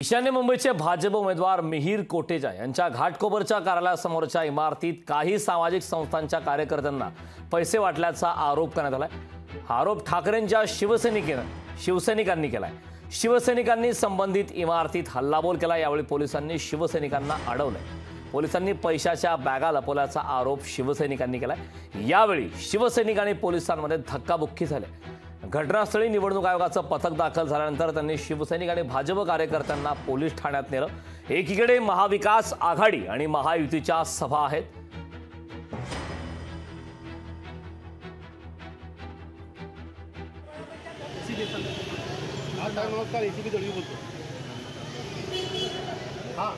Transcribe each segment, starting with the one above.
ईशान्य मुंबईचे भाजप उमेदवार मिहिर कोटेचा यांच्या घाटकोपरच्या कार्यालयासमोरच्या इमारतीत काही सामाजिक संस्थांच्या कार्यकर्त्यांना पैसे वाटल्याचा आरोप करण्यात आलाय। हा आरोप ठाकरेंच्या शिवसैनिकांनी केलाय। शिवसैनिकांनी संबंधित इमारतीत हल्लाबोल केला। यावेळी पोलिसांनी शिवसैनिकांना अडवलंय। पोलिसांनी पैशाच्या बॅगा लपवल्याचा आरोप शिवसैनिकांनी केलाय। यावेळी शिवसैनिक आणि पोलिसांमध्ये धक्काबुक्की झाली। घटनास्थळी निवडणूक आयोगाचं पथक दाखल झाल्यानंतर त्यांनी शिवसैनिक आणि भाजप कार्यकर्त्यांना पोलीस ठाण्यात नेलं। एकीकडे महाविकास आघाडी आणि महायुतीच्या सभा आहेत। नमस्कार, एसीपी दळवी बोलतो। हां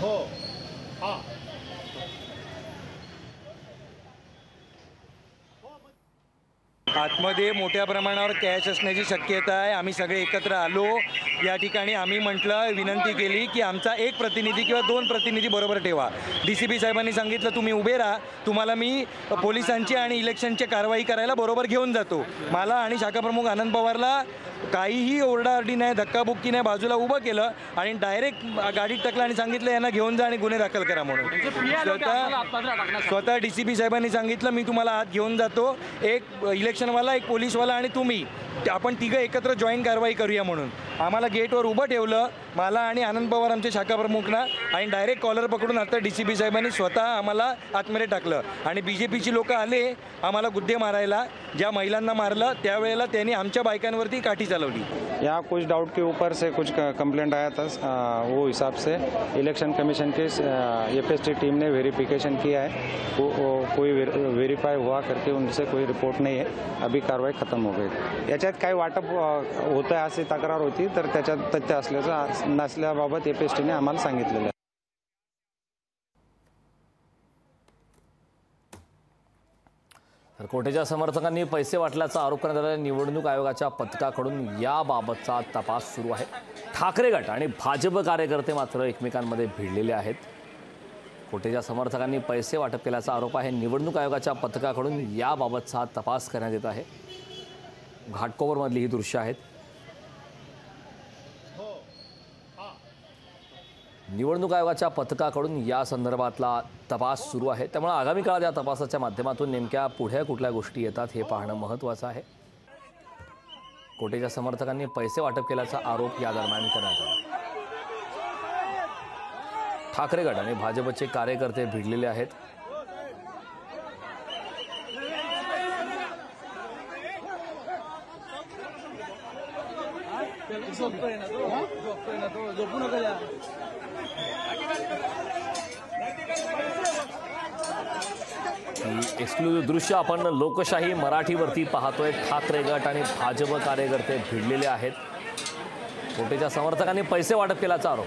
हो हां आतमध्ये मोठ्या प्रमाणावर कॅश असण्याची शक्यता आहे। आम्ही सगळे एकत्र आलो। या ठिकाणी आम्ही म्हटलं, विनंती केली की आमचा एक प्रतिनिधी किंवा दोन प्रतिनिधी बरोबर ठेवा। डीसीपी साहेबांनी सांगितलं तुम्ही उभे राहा, तुम्हाला मी पोलिसांची आणि इलेक्शनची कारवाई करायला बरोबर घेऊन जातो। मला आणि शाखा प्रमुख आनंद पवारला काहीही ओरडाओरडी नाही, धक्काबुक्की नाही, बाजूला उभं केलं आणि डायरेक्ट गाडीत टाकलं आणि सांगितलं यांना घेऊन जा आणि गुन्हे दाखल करा म्हणून। स्वतः डीसीपी साहेबांनी सांगितलं मी तुम्हाला आत घेऊन जातो, एक इलेक्शनवाला, एक पोलीसवाला आणि तुम्ही, आपण तिघं एकत्र जॉईंट कारवाई करूया म्हणून। आम्हाला गेटवर उभं ठेवलं, मला आणि आनंद पवार आमचे शाखा प्रमुखना, आणि डायरेक्ट कॉलर पकडून आता डीसीपी साहेबांनी स्वतः आम्हाला आतमध्ये टाकलं आणि बीजेपीची लोक आले आम्हाला गुद्दे मारायला। ज्या महिलांना मारलं त्यावेळेला त्यांनी आमच्या बायकांवरती काठी चालवली। यहाँ कुछ डाउट के ऊपर से कुछ कंप्लेंट आया था, वो हिसाब से इलेक्शन कमीशन के एफएसटी टीम ने वेरिफिकेशन किया है। कोई वेरीफाई हुआ करके उनसे कोई रिपोर्ट नहीं है। अभी कार्रवाई खत्म हो गई। याच्यात काय वाटप होतं आहे अशी तक्रार होती, तर त्याच्यात तथ्य असल्याचं नसल्याबाबत एफएसटीने आम्हाला सांगितलेलं आहे। तर कोटेच्या समर्थकांनी पैसे वाटल्याचा आरोप करण्यात आलेल्या निवडणूक आयोगाच्या पथकाकडून याबाबतचा तपास सुरू आहे। ठाकरे गट आणि भाजप कार्यकर्ते मात्र एकमेकांमध्ये भिडलेले आहेत। कोटेच्या समर्थकांनी पैसे वाटप केल्याचा आरोप आहे। निवडणूक आयोगाच्या पथकाकडून याबाबतचा तपास करण्यात येत आहे। घाटकोपरमधली ही दृश्य आहेत। निवडणूक आयोगाच्या पथकाकडून या संदर्भातला तपास सुरू आहे। त्यामुळे आगामी काळात या तपासाच्या माध्यमातून नेमक्या पुढे कुठल्या गोष्टी येतात हे पाहणं महत्त्वाचं आहे। कोटेच्या समर्थकांनी पैसे वाटप केल्याचा आरोप या दरम्यान करण्यात आला। ठाकरे गट आणि भाजपचे कार्यकर्ते भिडलेले आहेत। एक्सक्लुझिव्ह दृश्य आपण लोकशाही मराठीवरती पाहतोय। ठाकरे गट आणि भाजप कार्यकर्ते भिडलेले आहेत। कोटेच्या समर्थकांनी पैसे वाटप केल्याचा आरोप।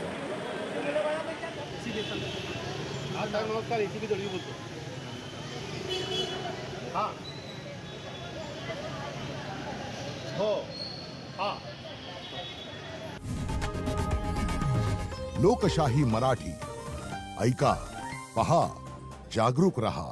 नमस्कार, एसीपी दळवी बोलतो। हां हो हां लोकशाही मराठी ऐका, पहा, जागरूक रहा।